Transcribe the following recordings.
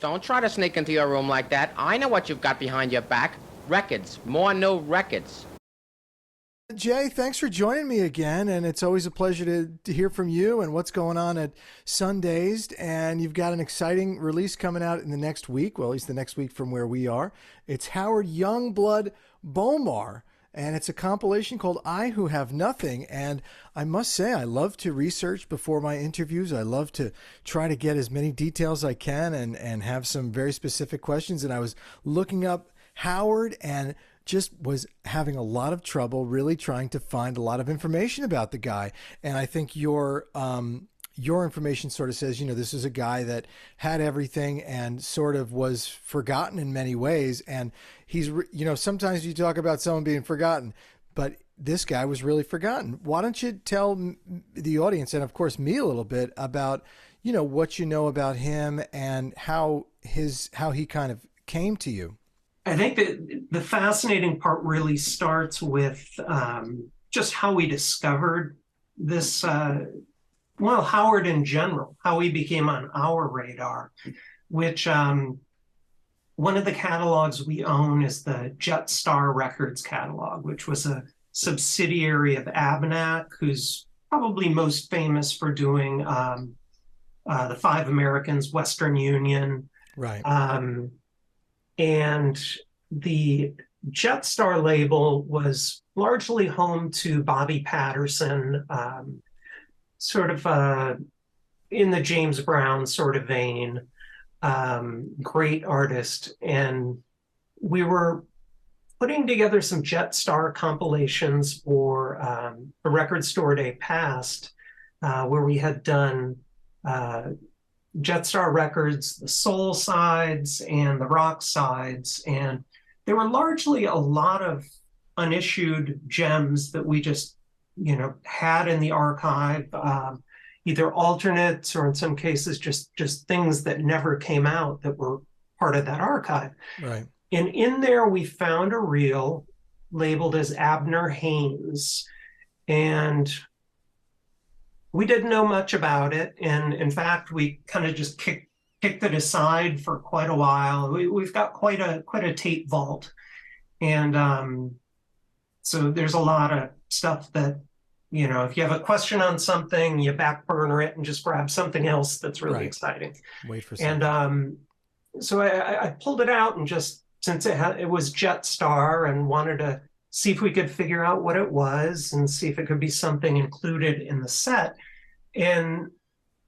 Don't try to sneak into your room like that. I know what you've got behind your back. Records. More new records. Jay, thanks for joining me again, and it's always a pleasure to hear from you and what's going on at Sundazed. And you've got an exciting release coming out in the next week, well, at least the next week from where we are. It's Howard Youngblood Bomar, and it's a compilation called I Who Have Nothing. And I must say, I love to research before my interviews. I love to try to get as many details as I can and have some very specific questions. And I was looking up Howard and just was having a lot of trouble really trying to find a lot of information about the guy. And I think your information sort of says, this is a guy that had everything and sort of was forgotten in many ways. And he's, sometimes you talk about someone being forgotten, but this guy was really forgotten. Why don't you tell the audience, and of course me, a little bit about, what you know about him and how he kind of came to you? I think that the fascinating part really starts with just how we discovered this, Howard in general, how he became on our radar, which one of the catalogs we own is the Jetstar Records catalog, which was a subsidiary of Abanac, who's probably most famous for doing the Five Americans, Western Union. Right. And the Jetstar label was largely home to Bobby Patterson, sort of in the James Brown sort of vein, great artist. And we were putting together some Jetstar compilations for a Record Store Day past, where we had done Jetstar Records, the soul sides and the rock sides. And there were largely a lot of unissued gems that we just, had in the archive, either alternates or in some cases, just things that never came out that were part of that archive. Right. And in there, we found a reel labeled as Abner Haynes. And we didn't know much about it. And in fact, we kind of just kicked it aside for quite a while. We've got quite a tape vault. And so there's a lot of stuff that, if you have a question on something, you back burner it and just grab something else that's really exciting. Wait for something. And so I pulled it out and just, since it was Jetstar, and wanted to see if we could figure out what it was and see if it could be something included in the set. And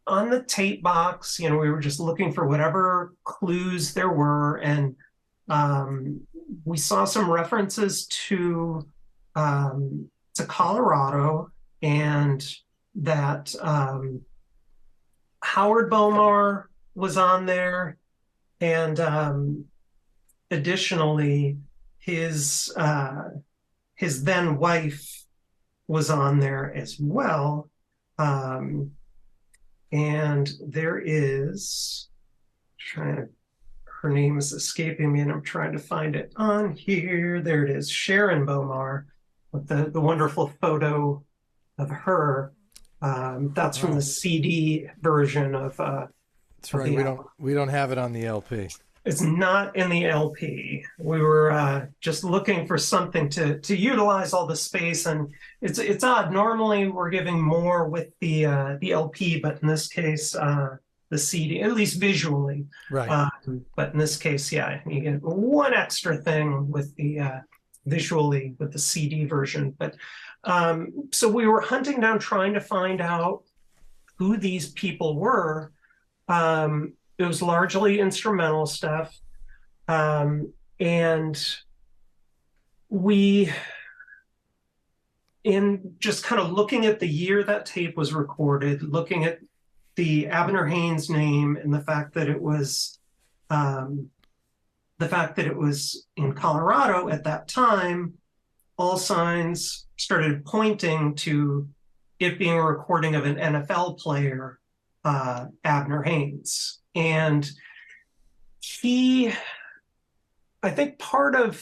on the tape box, we were just looking for whatever clues there were. And we saw some references to Colorado, and that Howard Bomar was on there. And additionally, his then wife was on there as well. And there is, her name is escaping me and I'm trying to find it on here. There it is, Sharon Bomar, with the wonderful photo of her. That's from the CD version of that's right. We don't have it on the LP. It's not in the LP. We were just looking for something to utilize all the space, and it's odd. Normally we're giving more with the LP, but in this case, the CD, at least visually. Right. But in this case, yeah, you get one extra thing with the visually with the CD version. But so we were hunting down, trying to find out who these people were. It was largely instrumental stuff. And we, in just kind of looking at the year that tape was recorded, looking at the Abner Haynes name and the fact that it was in Colorado at that time, all signs started pointing to it being a recording of an NFL player, Abner Haynes. And he, I think part of,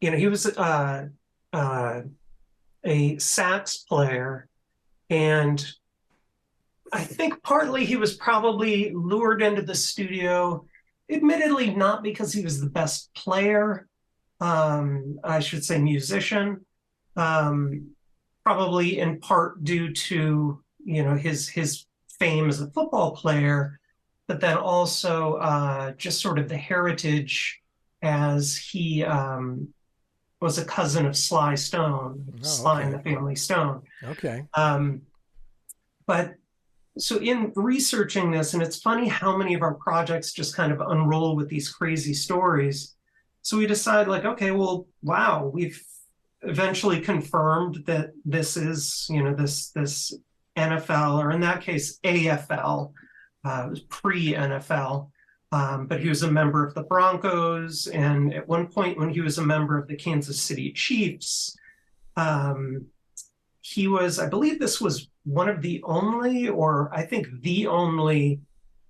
he was a sax player, and I think partly he was probably lured into the studio, admittedly not because he was the best player, I should say musician, um, probably in part due to his fame as a football player, but then also just sort of the heritage as he was a cousin of Sly Stone, Oh, Sly and the okay. Family Stone. Okay. Um, but so in researching this, and it's funny how many of our projects just kind of unroll with these crazy stories. So we decide like, okay, well, wow, we've eventually confirmed that this is, this NFL, or in that case, AFL, it was pre-NFL. But he was a member of the Broncos, and at one point when he was a member of the Kansas City Chiefs, um, he was, I believe this was one of the only, or I think the only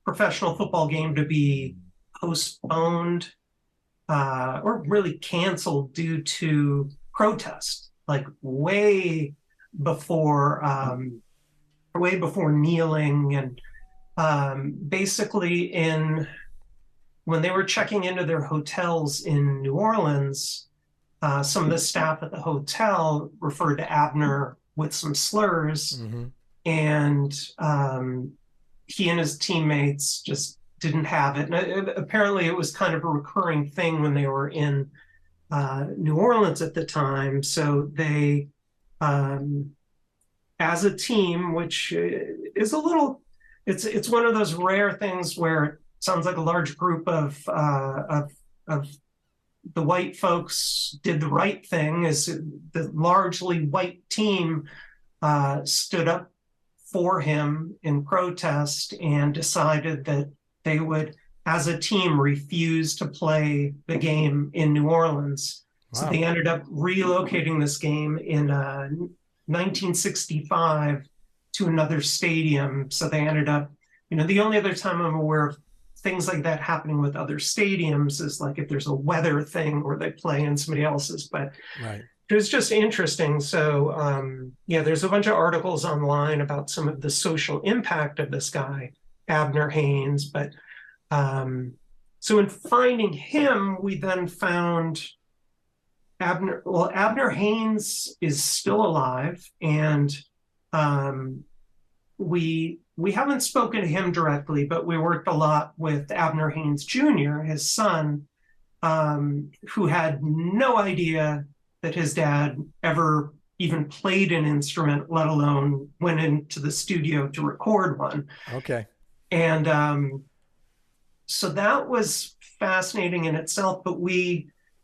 professional football game to be postponed or really canceled due to protest, like way before kneeling, and basically when they were checking into their hotels in New Orleans, some of the staff at the hotel referred to Abner with some slurs, Mm-hmm. and he and his teammates just didn't have it. And apparently, it was kind of a recurring thing when they were in New Orleans at the time. So they, as a team, which is a little, it's one of those rare things where it sounds like a large group of the white folks did the right thing, is the largely white team stood up for him in protest and decided that they would, as a team, refuse to play the game in New Orleans. So Wow. they ended up relocating this game in 1965 to another stadium. So they ended up, the only other time I'm aware of things like that happening with other stadiums is like if there's a weather thing where they play in somebody else's, but Right. it was just interesting. So there's a bunch of articles online about some of the social impact of this guy, Abner Haynes. But so in finding him, we then found Abner. Well, Abner Haynes is still alive, and we haven't spoken to him directly, but we worked a lot with Abner Haynes Jr., his son, who had no idea that his dad ever even played an instrument, let alone went into the studio to record one. Okay. And so that was fascinating in itself. But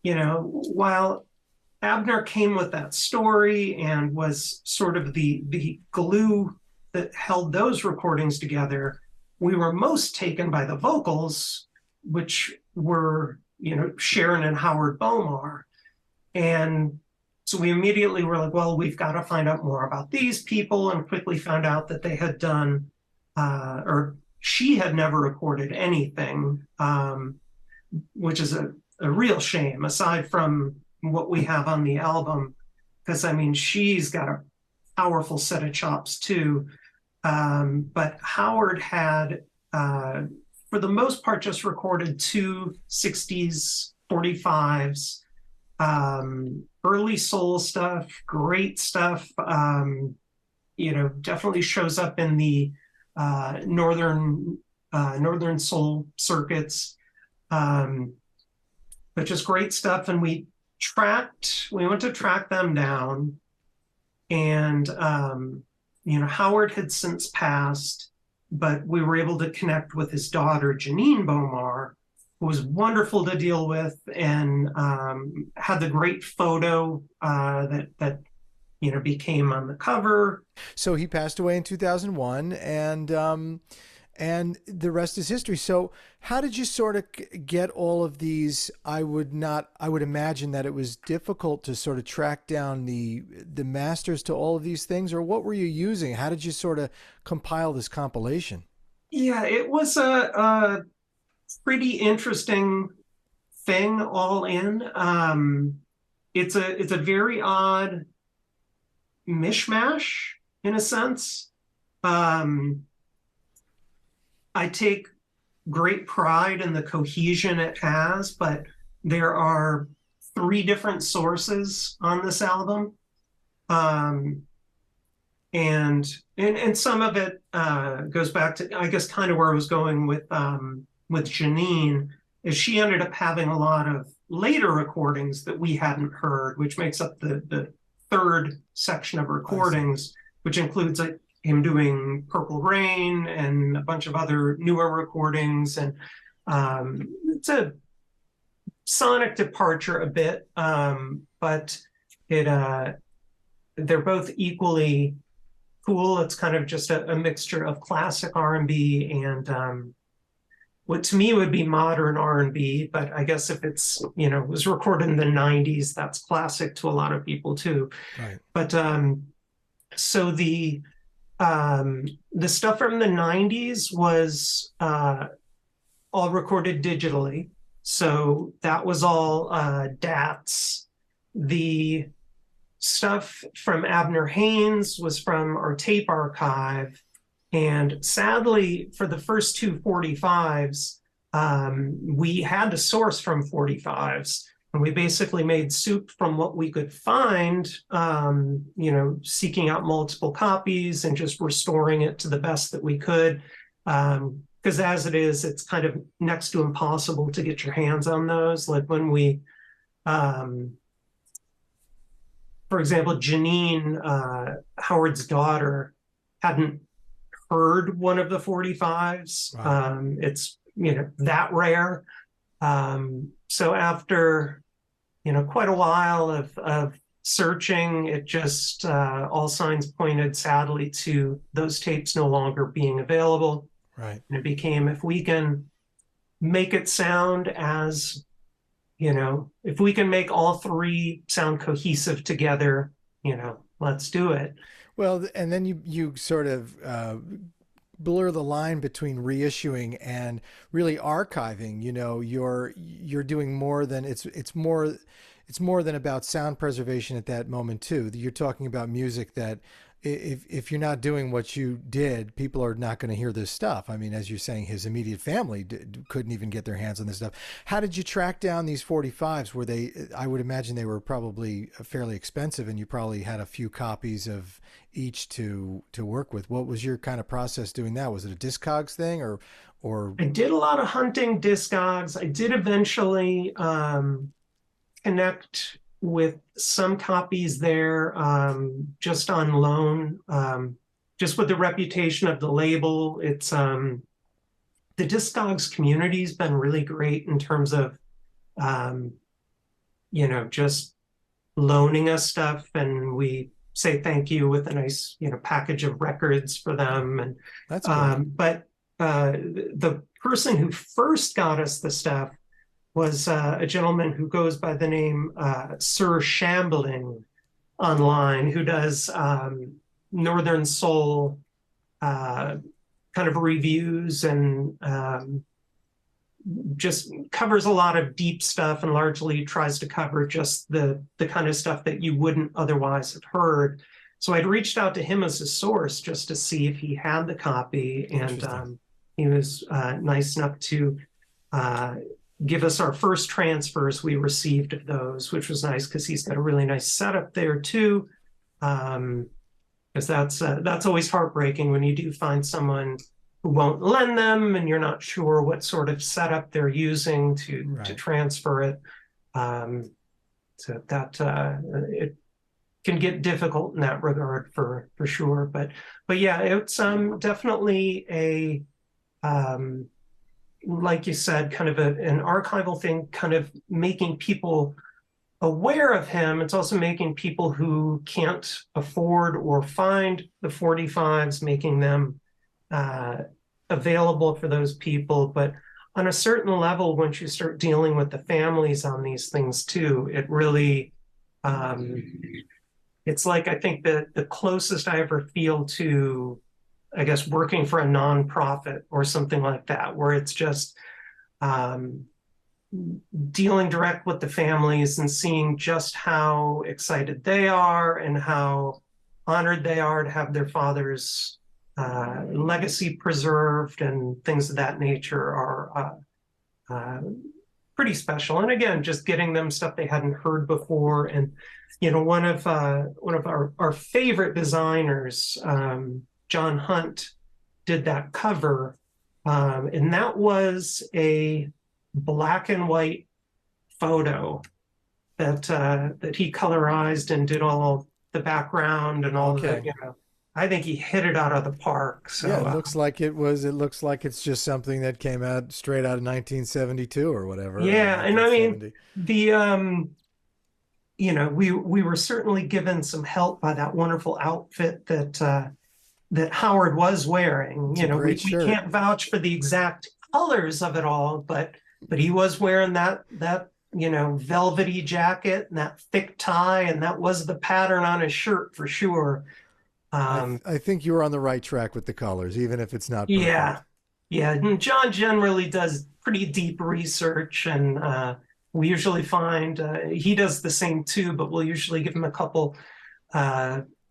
while Abner came with that story and was sort of the glue that held those recordings together, we were most taken by the vocals, which were, Sharon and Howard Bomar. And so we immediately were like, well, we've got to find out more about these people, and quickly found out that they had done, or she had never recorded anything, which is a real shame, aside from what we have on the album, because she's got a powerful set of chops too. But Howard had, for the most part, just recorded two 60s 45s, early soul stuff, great stuff. Definitely shows up in the northern soul circuits, but just great stuff. And we went to track them down, and Howard had since passed, but we were able to connect with his daughter, Janine Bomar, who was wonderful to deal with, and had the great photo that became on the cover. So he passed away in 2001, and the rest is history. So how did you sort of get all of these? I would imagine that it was difficult to sort of track down the masters to all of these things, or what were you using? How did you sort of compile this compilation? Yeah, it was a pretty interesting thing all in. It's a very odd mishmash in a sense. I take great pride in the cohesion it has, but there are 3 different sources on this album. And some of it goes back to, I guess, kind of where I was going with Janine, is she ended up having a lot of later recordings that we hadn't heard, which makes up the 3rd section of recordings, which includes him doing Purple Rain and a bunch of other newer recordings. And it's a sonic departure a bit, but they're both equally cool. It's kind of just a mixture of classic R&B and what to me would be modern R&B, but I guess if it's, it was recorded in the 90s, that's classic to a lot of people too. Right. But so the stuff from the 90s was all recorded digitally. So that was all DATs. The stuff from Abner Haynes was from our tape archive. And sadly, for the first 2 45s, we had to source from 45s. And we basically made soup from what we could find, seeking out multiple copies and just restoring it to the best that we could. Because as it is, it's kind of next to impossible to get your hands on those. Like when we, for example, Janine, Howard's daughter, hadn't heard one of the 45s. Wow. It's, that rare. So after, quite a while of searching, it just, all signs pointed sadly to those tapes no longer being available. Right. And it became, if we can make it sound as, if we can make all 3 sound cohesive together, let's do it. Well, and then you sort of blur the line between reissuing and really archiving. You're doing more than it's more than about sound preservation at that moment too. You're talking about music that if you're not doing what you did, people are not going to hear this stuff. I mean, as you're saying, his immediate family couldn't even get their hands on this stuff. How did you track down these 45s? Were they, I would imagine they were probably fairly expensive, and you probably had a few copies of each to work with. What was your kind of process doing that? Was it a Discogs thing or? I did a lot of hunting Discogs. I did eventually connect with some copies there, just on loan, just with the reputation of the label. It's the Discogs community's been really great in terms of, just loaning us stuff, and we say thank you with a nice, package of records for them. And that's good. But the person who first got us the stuff was a gentleman who goes by the name Sir Shambling online, who does Northern Soul kind of reviews and just covers a lot of deep stuff, and largely tries to cover just the kind of stuff that you wouldn't otherwise have heard. So I'd reached out to him as a source just to see if he had the copy, and he was nice enough to give us our first transfers we received of those, which was nice because he's got a really nice setup there too. Because that's always heartbreaking when you do find someone who won't lend them and you're not sure what sort of setup they're using to transfer it. So that it can get difficult in that regard for sure. But yeah, it's definitely a like you said, kind of an archival thing, kind of making people aware of him. It's also making people who can't afford or find the 45s, making them available for those people. But on a certain level, once you start dealing with the families on these things too, it really, it's like, I think that the closest I ever feel to, I guess, working for a nonprofit or something like that, where it's just dealing direct with the families and seeing just how excited they are and how honored they are to have their father's legacy preserved and things of that nature are pretty special. And again, just getting them stuff they hadn't heard before. And one of our favorite designers, John Hunt, did that cover, and that was a black and white photo that he colorized and did all the background and all Okay. the. I think he hit it out of the park. So Yeah, it looks like it was. It looks like it's just something that came out straight out of 1972 or whatever. yeah, and I mean 1970. we were certainly given some help by that wonderful outfit that Howard was wearing. It's a We great shirt. can't vouch for the exact colors of it all, but he was wearing that velvety jacket and that thick tie, and that was the pattern on his shirt for sure. I think you were on the right track with the colors, even if it's not perfect. Yeah. And John generally does pretty deep research, and we usually find he does the same too, but we'll usually give him a couple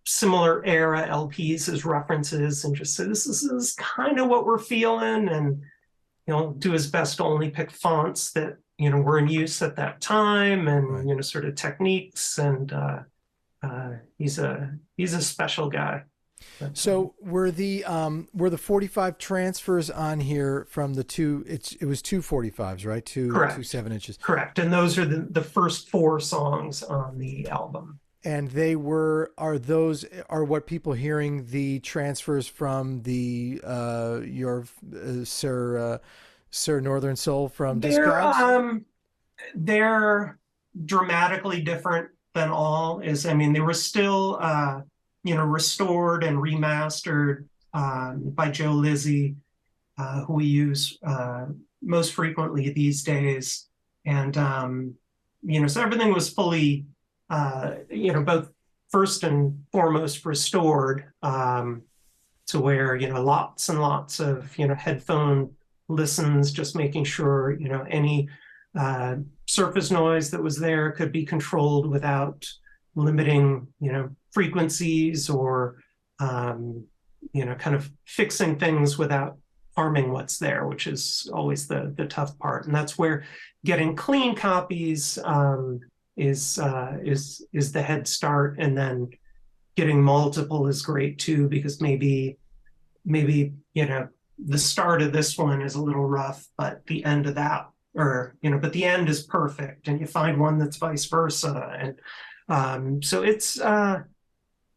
similar era LPs as references and just say, this is kind of what we're feeling, and do his best to only pick fonts that were in use at that time, and Right. sort of techniques, and he's a special guy. So were the 45 transfers on here from the two? It was two 45s, right? Correct. Two 7 inches. Correct, and those are the first 4 songs on the album. And are what people hearing the transfers from the your Sir Northern Soul from Discogs? They're dramatically different than all. They were still restored and remastered by Joe Lizzie, who we use most frequently these days. And so everything was fully both first and foremost restored, to where lots and lots of headphone listens, just making sure any surface noise that was there could be controlled without limiting frequencies, or kind of fixing things without harming what's there, which is always the tough part. And that's where getting clean copies is the head start, and then getting multiple is great too, because maybe the start of this one is a little rough, but the end of that, or but the end is perfect, and you find one that's vice versa. And so it's a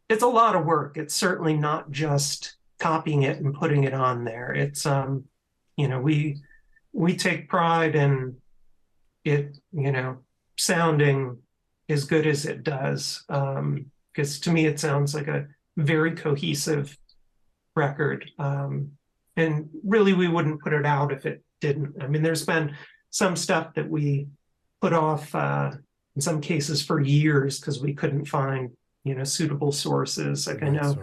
lot of work. It's certainly not just copying it and putting it on there. It's we take pride in it sounding as good as it does, because to me it sounds like a very cohesive record, and really we wouldn't put it out if it didn't. There's been some stuff that we put off in some cases for years because we couldn't find suitable sources. Like, I know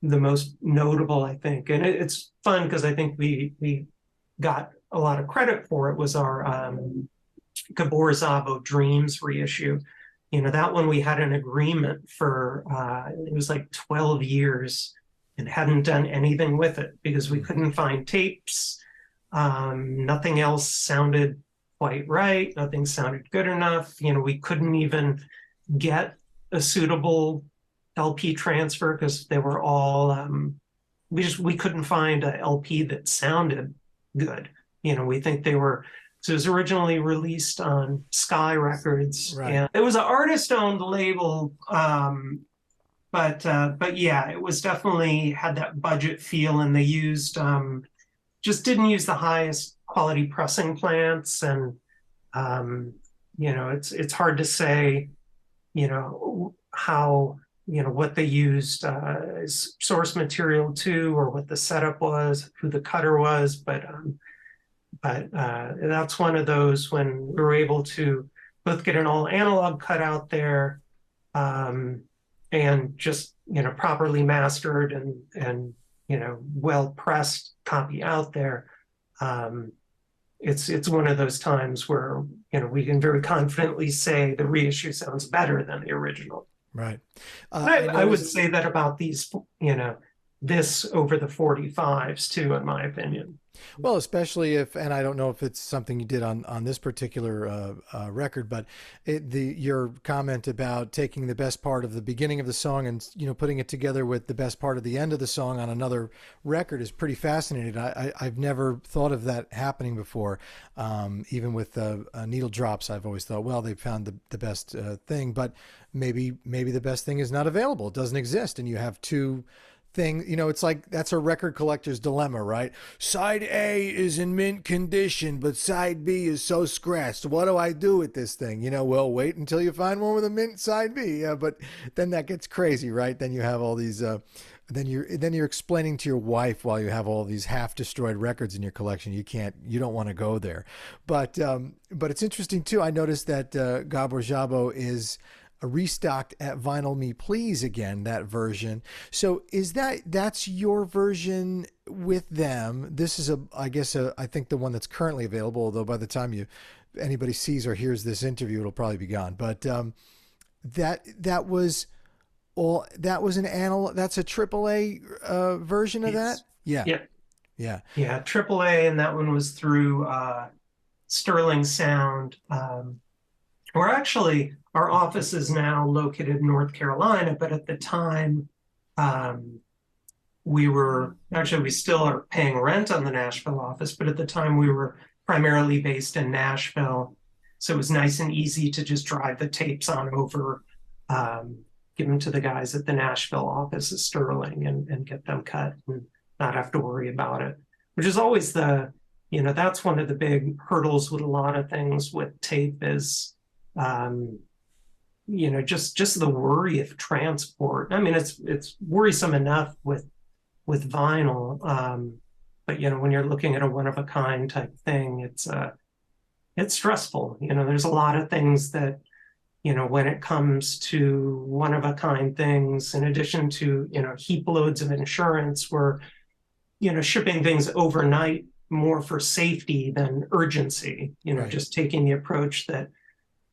the most notable, I think, and it's fun because I think we got a lot of credit for it, was our Gabor Szabo Dreams reissue. That one we had an agreement for, it was like 12 years, and hadn't done anything with it because we couldn't find tapes. Nothing else sounded quite right. Nothing sounded good enough. We couldn't even get a suitable LP transfer because they were all, we couldn't find a LP that sounded good. We think they were, so it was originally released on Sky Records, right, and it was an artist-owned label. But yeah, it was definitely had that budget feel, and they used just didn't use the highest quality pressing plants, and it's hard to say how what they used as source material too, or what the setup was, who the cutter was, but that's one of those when we were able to both get an all analog cut out there, and just properly mastered and well pressed copy out there. It's one of those times where we can very confidently say the reissue sounds better than the original. Right. I would say that about these, this over the 45s too, in my opinion. Well, especially if, and I don't know if it's something you did on this particular record, but your comment about taking the best part of the beginning of the song and putting it together with the best part of the end of the song on another record is pretty fascinating. I've never thought of that happening before. Even with Needle Drops, I've always thought, well, they found the best thing, but maybe the best thing is not available. It doesn't exist, and you have two thing, it's like that's a record collector's dilemma, right? Side A is in mint condition, but side B is so scratched. What do I do with this thing? Well, wait until you find one with a mint side B. Yeah, but then that gets crazy, right? Then you have all these then you're explaining to your wife while you have all these half destroyed records in your collection. You don't want to go there. But it's interesting too. I noticed that Gabor Szabo is restocked at Vinyl Me Please again, that version. So that's your version with them? This is I think the one that's currently available, although by the time anybody sees or hears this interview, it'll probably be gone. But that was an analog. That's a AAA version of that. Yeah. AAA, and that one was through Sterling Sound. We're actually, our office is now located in North Carolina, but at the time, we still are paying rent on the Nashville office, but at the time we were primarily based in Nashville. So it was nice and easy to just drive the tapes on over, give them to the guys at the Nashville office at Sterling and get them cut and not have to worry about it, which is always that's one of the big hurdles with a lot of things with tape is, just the worry of transport. I mean, it's worrisome enough with vinyl, but when you're looking at a one of a kind type thing, it's stressful. There's a lot of things that when it comes to one of a kind things, in addition to heap loads of insurance, we're shipping things overnight more for safety than urgency. Right. Just taking the approach that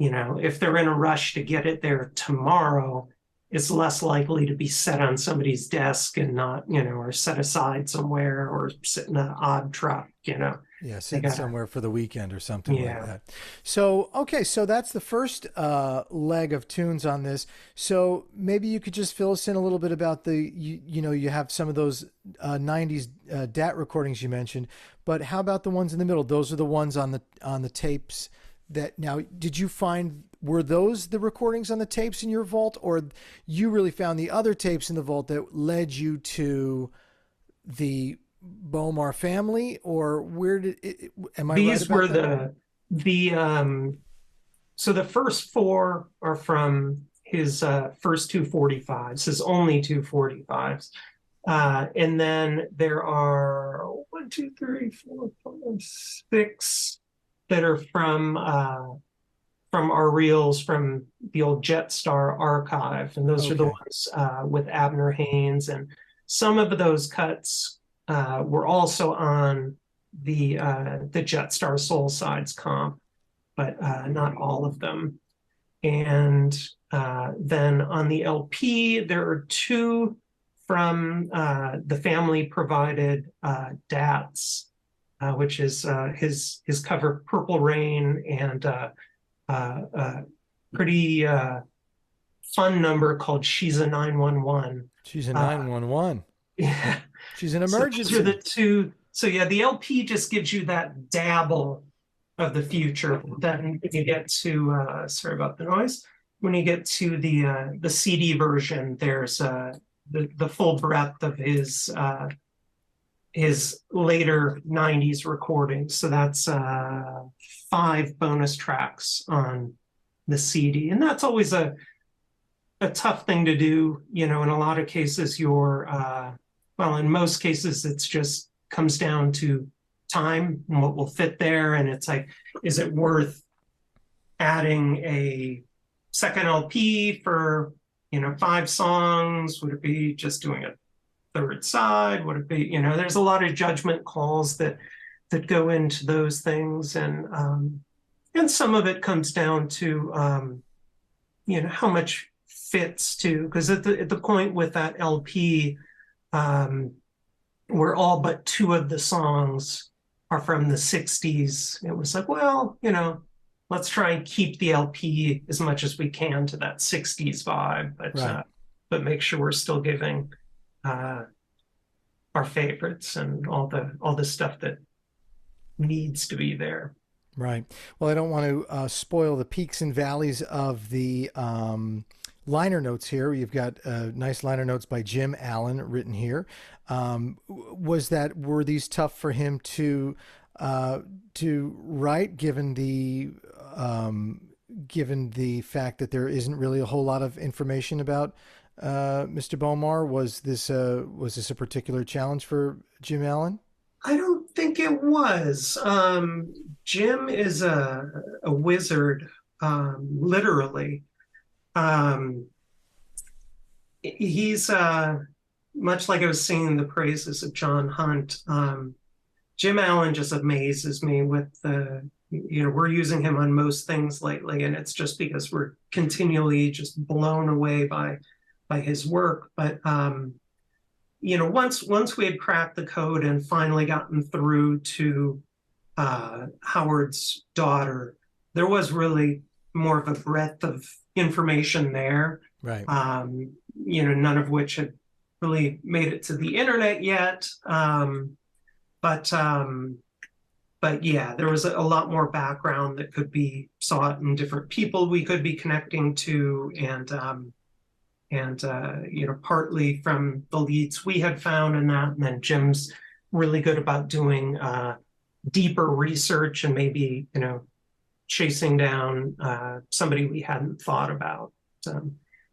if they're in a rush to get it there tomorrow, it's less likely to be set on somebody's desk and not, or set aside somewhere or sit in an odd truck, Yeah, sit somewhere for the weekend or something like that. So, okay, so that's the first leg of tunes on this. So maybe you could just fill us in a little bit about you have some of those 90s DAT recordings you mentioned, but how about the ones in the middle? Those are the ones on the tapes. Now, did you find, were those the recordings on the tapes in your vault, or you really found the other tapes in the vault that led you to the Bomar family, or where did it, am I These right about were that? So the first four are from his first 245s, his only 245s. And then there are 1, 2, 3, 4, 5, 6 that are from our reels from the old Jetstar archive, and those are the ones with Abner Haynes, and some of those cuts were also on the Jetstar Soul Sides comp, but not all of them. And then on the LP, there are 2 from the family provided DATs. Which is his cover Purple Rain and pretty fun number called She's a 911. She's a 911. Yeah. She's an emergency. So those are the 2. So the LP just gives you that dabble of the future. Then when you get to sorry about the noise. When you get to the CD version, there's the full breadth of his later 90s recordings. So that's 5 bonus tracks on the CD. And that's always a tough thing to do. In a lot of cases, in most cases, it's just comes down to time and what will fit there. And it's like, is it worth adding a second LP for, 5 songs? Would it be just doing a third side? Would it be, there's a lot of judgment calls that go into those things, and some of it comes down to how much fits too, because at the point with that LP, where all but two of the songs are from the 60s, it was like, well, let's try and keep the LP as much as we can to that 60s vibe, Right. But make sure we're still giving our favorites and all the stuff that needs to be there. Right. Well, I don't want to spoil the peaks and valleys of the liner notes here. You've got nice liner notes by Jim Allen written here. Were these tough for him to write, given the fact that there isn't really a whole lot of information about Mr. Bomar? Was this a particular challenge for Jim Allen? I don't think it was. Jim is a wizard, literally. He's much like I was singing the praises of John Hunt. Jim Allen just amazes me with we're using him on most things lately, and it's just because we're continually just blown away by his work. But once we had cracked the code and finally gotten through to Howard's daughter, there was really more of a breadth of information there. Right. None of which had really made it to the internet yet. But yeah, there was a lot more background that could be sought in different people we could be connecting to, and partly from the leads we had found in that, and then Jim's really good about doing deeper research and maybe chasing down somebody we hadn't thought about.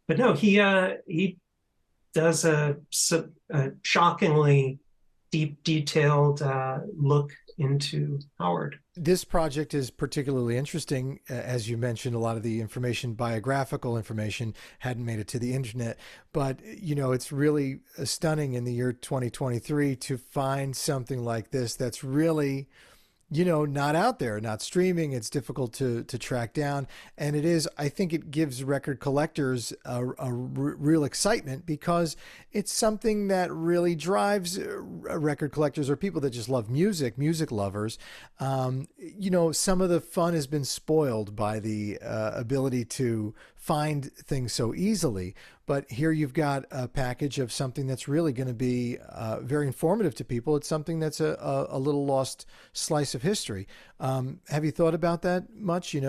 But no, he does a shockingly deep, detailed look into Howard. This project is particularly interesting. As you mentioned, a lot of the biographical information hadn't made it to the internet, but it's really stunning in the year 2023 to find something like this that's really not out there, not streaming. It's difficult to track down. And I think it gives record collectors a real excitement, because it's something that really drives record collectors or people that just love music lovers. Some of the fun has been spoiled by the ability to find things so easily. But here you've got a package of something that's really going to be very informative to people. It's something that's a little lost slice of history. Have you thought about that much? And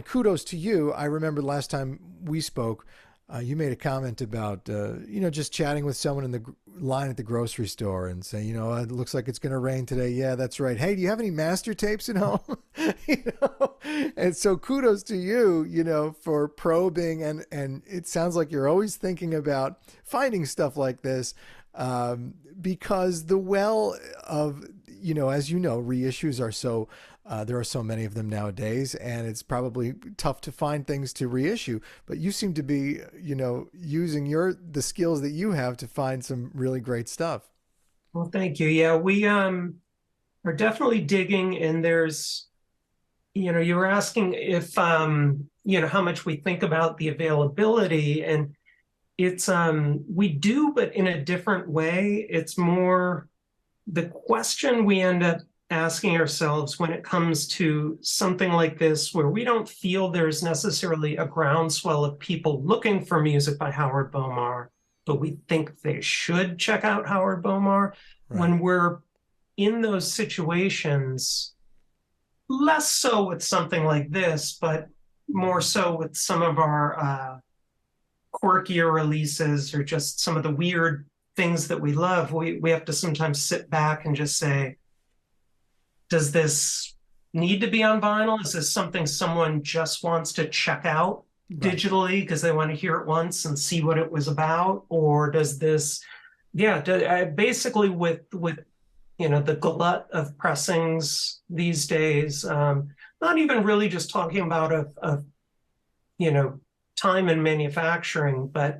kudos to you. I remember last time we spoke, you made a comment about, just chatting with someone in the line at the grocery store and saying, it looks like it's going to rain today. Yeah, that's right. Hey, do you have any master tapes at home? And so kudos to you, for probing. And it sounds like you're always thinking about finding stuff like this, because the well of, as reissues are so, there are so many of them nowadays, and it's probably tough to find things to reissue. But you seem to be, using the skills that you have to find some really great stuff. Well, thank you. Yeah, we are definitely digging, and there's, you were asking if, how much we think about the availability, and it's, we do, but in a different way. It's more the question we end up asking ourselves when it comes to something like this, where we don't feel there's necessarily a groundswell of people looking for music by Howard Bomar, but we think they should check out Howard Bomar. Right. When we're in those situations, less so with something like this, but more so with some of our quirkier releases, or just some of the weird things that we love, we have to sometimes sit back and just say, does this need to be on vinyl? Is this something someone just wants to check out digitally because they want to hear it once and see what it was about? Or does this, basically with the glut of pressings these days, not even really just talking about a time in manufacturing, but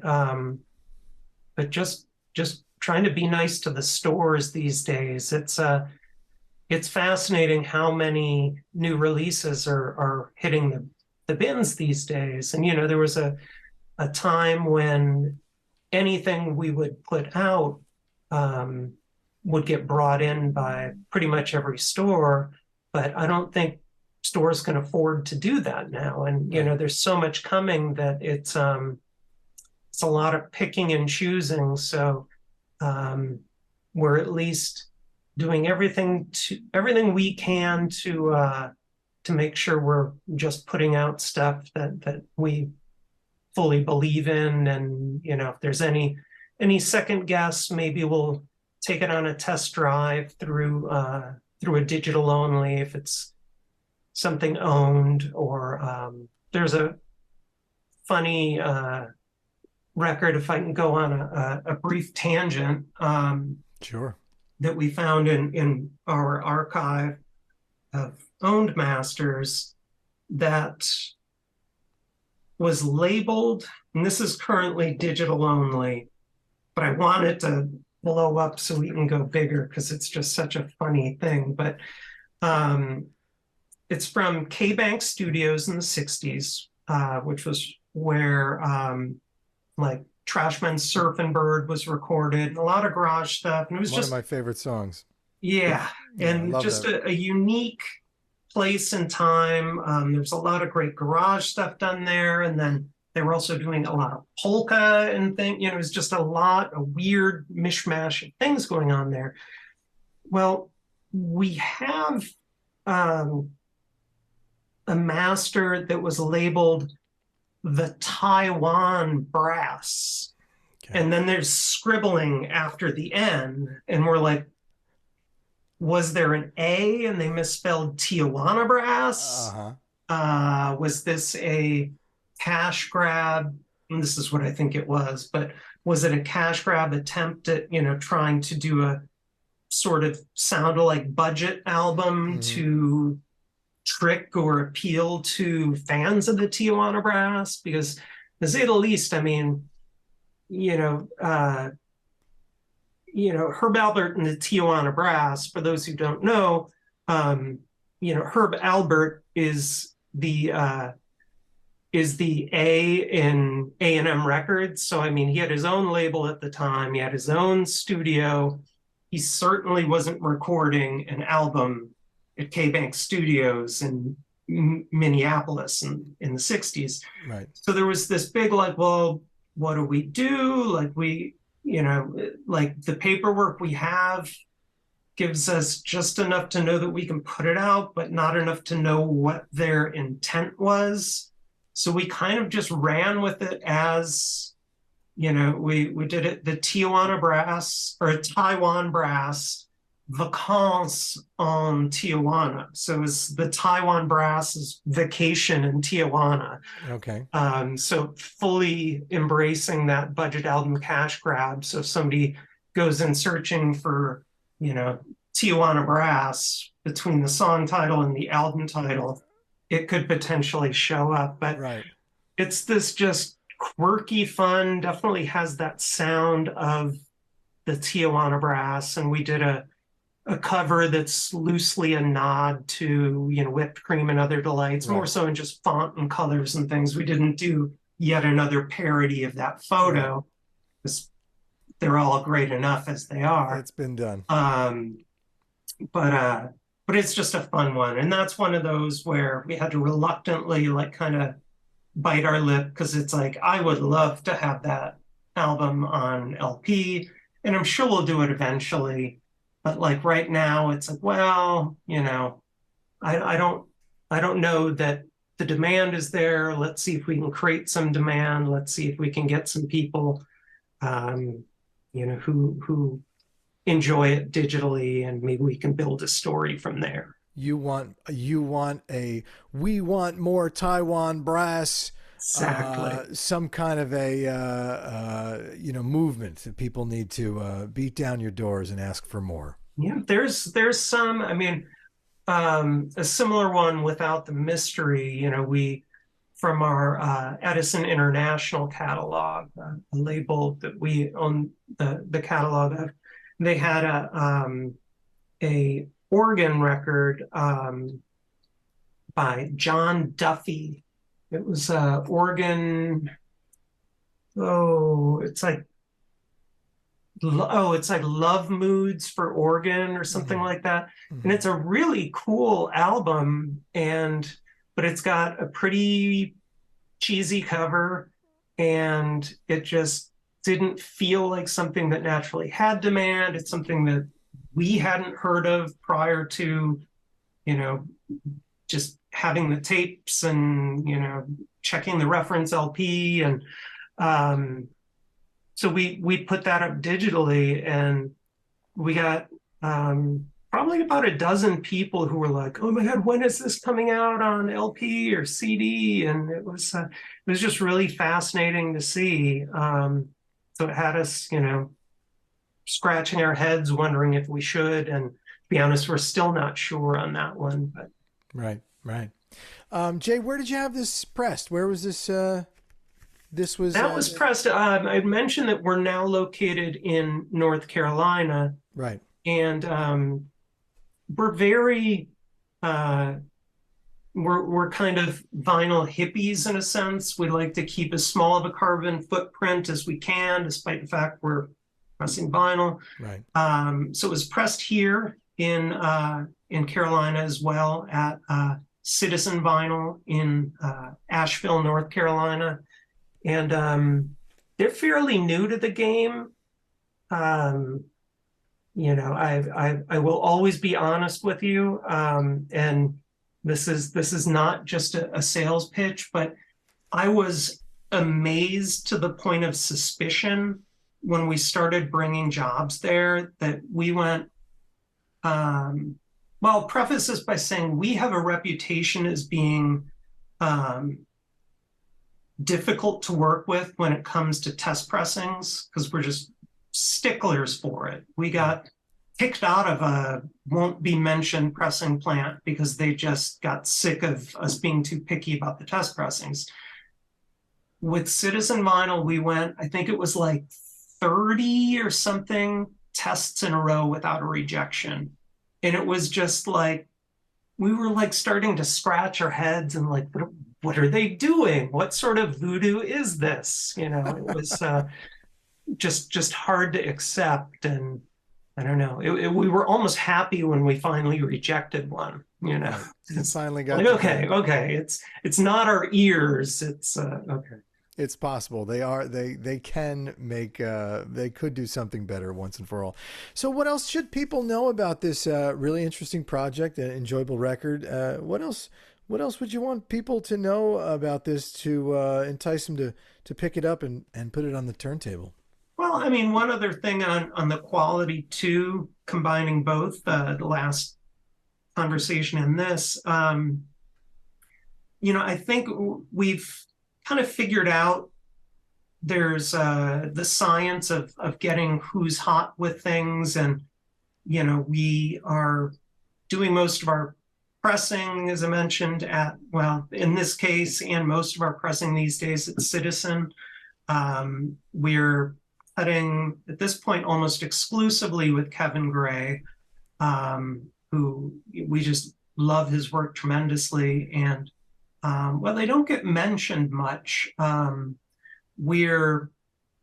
just trying to be nice to the stores these days. It's fascinating how many new releases are hitting the the bins these days. And, there was a time when anything we would put out would get brought in by pretty much every store, but I don't think stores can afford to do that now. And there's so much coming that it's a lot of picking and choosing. So we're at least doing everything we can to make sure we're just putting out stuff that we fully believe in. And if there's any second guess, maybe we'll take it on a test drive through a digital only if it's something owned. Or there's a funny record, if I can go on a brief tangent. Sure. That we found in our archive of owned masters that was labeled, and this is currently digital only, but I want it to blow up so we can go bigger because it's just such a funny thing. But it's from K-Bank Studios in the 60s, which was where like Trashman's Surfing Bird was recorded, and a lot of garage stuff. And it was one just of my favorite songs. Yeah, and just a unique place and time. There's a lot of great garage stuff done there, and then they were also doing a lot of polka and things. It was just a weird mishmash of things going on there. Well, we have a master that was labeled the Taiwan Brass. Okay. And then there's scribbling after the N, and we're like, was there an A and they misspelled Tijuana Brass? Uh-huh. Was this a cash grab? And this is what I think it was, but was it a cash grab attempt at, trying to do a sort of sound like budget album to trick or appeal to fans of the Tijuana Brass? Because to say the least, I mean, Herb Albert and the Tijuana Brass, for those who don't know, Herb Albert is the A in A&M Records. So, I mean, he had his own label at the time. He had his own studio. He certainly wasn't recording an album at K-Bank Studios in Minneapolis in the 60s. Right. So there was this big, like, well, what do we do? Like, like the paperwork we have gives us just enough to know that we can put it out, but not enough to know what their intent was. So we kind of just ran with it as, we did it, the Tijuana Brass, or Taiwan Brass, Vacances en Tijuana. So it's the Taiwan Brass's vacation in Tijuana. Okay. So fully embracing that budget album cash grab. So if somebody goes in searching for, Tijuana Brass between the song title and the album title, it could potentially show up. But right. It's this just quirky fun, definitely has that sound of the Tijuana Brass. And we did a cover that's loosely a nod to, Whipped Cream and Other Delights, right. More so in just font and colors and things. We didn't do yet another parody of that photo, because they're all great enough as they are. It's been done. But it's just a fun one. And that's one of those where we had to reluctantly kind of bite our lip, because it's like, I would love to have that album on LP, and I'm sure we'll do it eventually. But right now, it's like, well, I don't know that the demand is there. Let's see if we can create some demand. Let's see if we can get some people, who enjoy it digitally, and maybe we can build a story from there. We want more Taiwan Brass. Exactly. Some kind of a movement that people need to beat down your doors and ask for more. Yeah, there's some. I mean, a similar one without the mystery. We from our Edison International catalog, a label that we own the catalog of. They had a organ record by John Duffy, It was Oregon. Oh, it's like Love Moods for Oregon or something like that. And it's a really cool album, but it's got a pretty cheesy cover, and it just didn't feel like something that naturally had demand. It's something that we hadn't heard of prior to, just having the tapes and, checking the reference LP. And so we put that up digitally, and we got probably about a dozen people who were like, "Oh my God, when is this coming out on LP or CD?" And it was just really fascinating to see. So it had us, scratching our heads, wondering if we should. And to be honest, we're still not sure on that one. But Right. Jay, where did you have this pressed? Where was this? This was that was pressed. I mentioned that we're now located in North Carolina, right, and we're very we're kind of vinyl hippies in a sense. We like to keep as small of a carbon footprint as we can, despite the fact we're pressing vinyl. right. So it was pressed here in Carolina as well at Citizen Vinyl in Asheville, North Carolina. And they're fairly new to the game. I will always be honest with you. And this is not just a sales pitch, but I was amazed to the point of suspicion when we started bringing jobs there that we went, well, preface this by saying we have a reputation as being difficult to work with when it comes to test pressings, because we're just sticklers for it. We got kicked out of a won't be mentioned pressing plant because they just got sick of us being too picky about the test pressings. With Citizen Vinyl, we went, I think it was like 30 or something tests in a row without a rejection. And it was just like, we were like starting to scratch our heads and like, what are they doing? What sort of voodoo is this? It was just hard to accept. And I don't know, we were almost happy when we finally rejected one, It finally got like, okay. It's not our ears. It's okay. It's possible. They can make, they could do something better once and for all. So what else should people know about this really interesting project, an enjoyable record? What else would you want people to know about this to entice them to pick it up and put it on the turntable? Well, I mean, one other thing on the quality too, combining both the last conversation and this, I think we've kind of figured out there's the science of getting who's hot with things. And, we are doing most of our pressing, as I mentioned, in this case, and most of our pressing these days at Citizen. We're cutting at this point almost exclusively with Kevin Gray, who we just love his work tremendously. And they don't get mentioned much. We're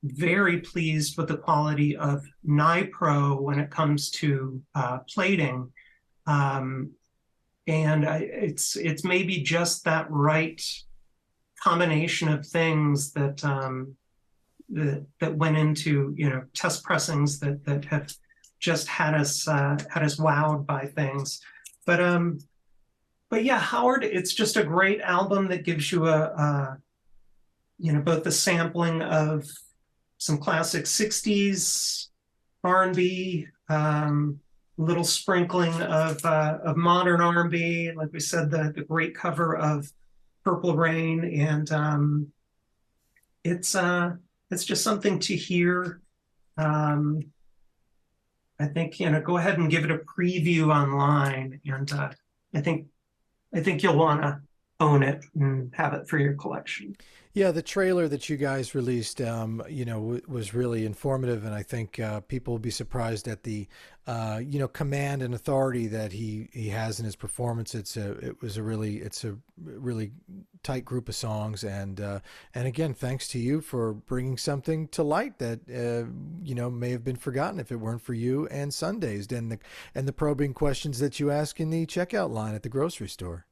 very pleased with the quality of Nipro when it comes to plating. And it's maybe just that right combination of things that went into test pressings that have just had us wowed by things. But yeah, Howard, it's just a great album that gives you both the sampling of some classic 60s R&B, little sprinkling of modern R&B, like we said, the great cover of Purple Rain, and it's just something to hear. I think go ahead and give it a preview online, and I think you'll want to own it and have it for your collection. Yeah, the trailer that you guys released, was really informative, and I think people will be surprised at the, command and authority that he has in his performance. It's a really tight group of songs, and again, thanks to you for bringing something to light that may have been forgotten if it weren't for you and Sundazed and the probing questions that you ask in the checkout line at the grocery store.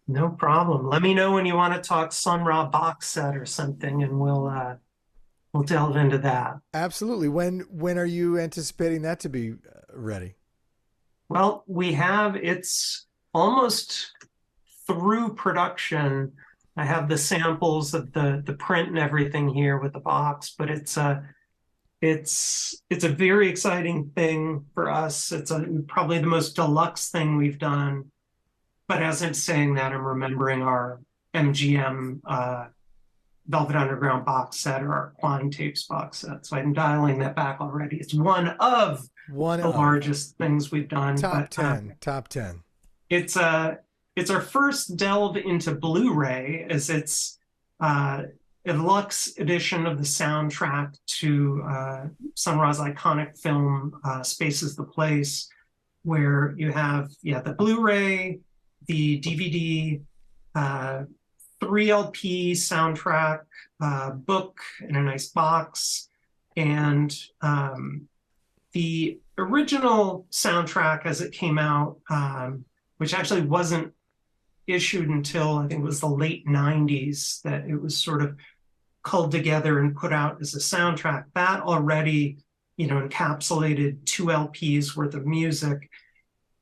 No problem. Let me know when you want to talk Sun Ra box set or something, and we'll delve into that. Absolutely. When are you anticipating that to be ready? Well, it's almost through production. I have the samples of the print and everything here with the box, but it's a very exciting thing for us. It's probably the most deluxe thing we've done. But as I'm saying that, I'm remembering our MGM Velvet Underground box set or our Klein Tapes box set. So I'm dialing that back already. It's one of the largest things we've done. Top 10. It's our first delve into Blu-ray, as it's a deluxe edition of the soundtrack to Sun Ra's iconic film Space is the Place, where you have the Blu-ray, the DVD, 3 LP soundtrack, book in a nice box, and the original soundtrack as it came out, which actually wasn't issued until I think it was the late 90s that it was sort of culled together and put out as a soundtrack. That already, encapsulated 2 LPs worth of music.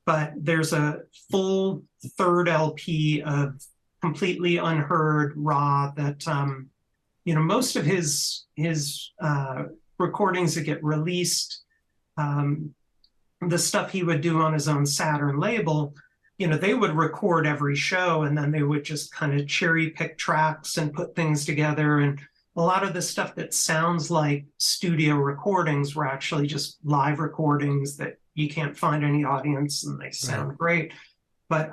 But there's a full 3rd LP of completely unheard Ra that, most of his recordings that get released, the stuff he would do on his own Saturn label, they would record every show and then they would just kind of cherry pick tracks and put things together. And a lot of the stuff that sounds like studio recordings were actually just live recordings that you can't find any audience and they sound great. But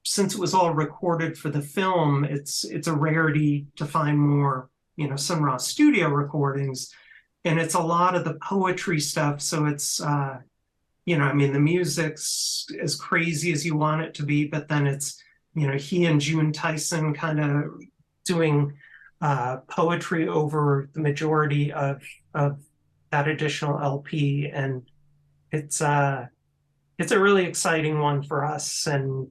since it was all recorded for the film, it's a rarity to find more, Sun Ra studio recordings. And it's a lot of the poetry stuff. So it's, the music's as crazy as you want it to be, but then it's, he and June Tyson kind of doing poetry over the majority of that additional LP. And it's a really exciting one for us, and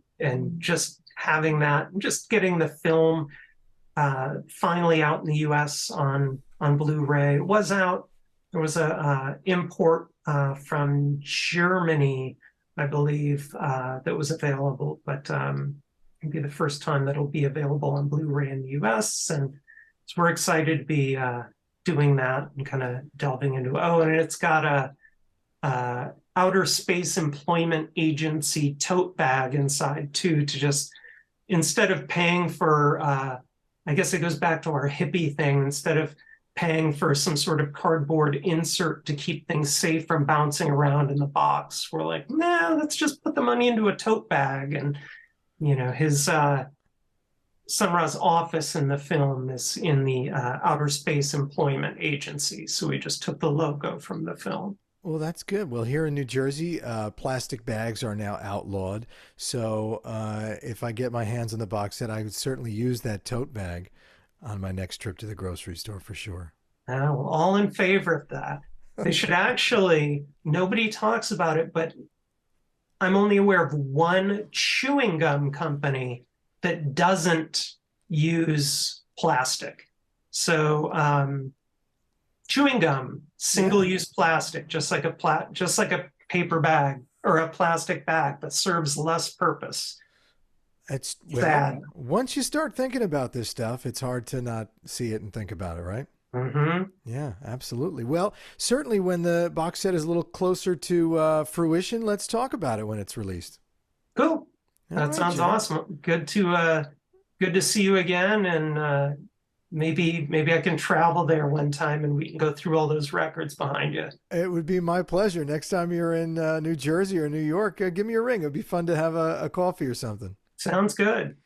just having that, just getting the film finally out in the US on Blu-ray. It was out. There was a import from Germany, I believe, that was available, but it'll be the first time that it'll be available on Blu-ray in the US, and so we're excited to be doing that and kind of delving into. And it's got a outer space employment agency tote bag inside too, to just, instead of paying for I guess it goes back to our hippie thing, instead of paying for some sort of cardboard insert to keep things safe from bouncing around in the box, we're like, nah, let's just put the money into a tote bag. And his Sun Ra's office in the film is in the outer space employment agency, so we just took the logo from the film. Well, that's good. Well, here in New Jersey, plastic bags are now outlawed. So if I get my hands on the box set, I would certainly use that tote bag on my next trip to the grocery store for sure. We're all in favor of that. They should actually, nobody talks about it, but I'm only aware of one chewing gum company that doesn't use plastic. So chewing gum, single-use plastic, just like a paper bag or a plastic bag that serves less purpose. It's sad. Once you start thinking about this stuff, it's hard to not see it and think about it, right? Mm-hmm. Yeah, absolutely. Well, certainly when the box set is a little closer to fruition, let's talk about it when it's released. Cool. That sounds awesome. Good to see you again, and maybe I can travel there one time and we can go through all those records behind you. It would be my pleasure. Next time you're in New Jersey or New York, give me a ring. It'd be fun to have a coffee or something. Sounds good.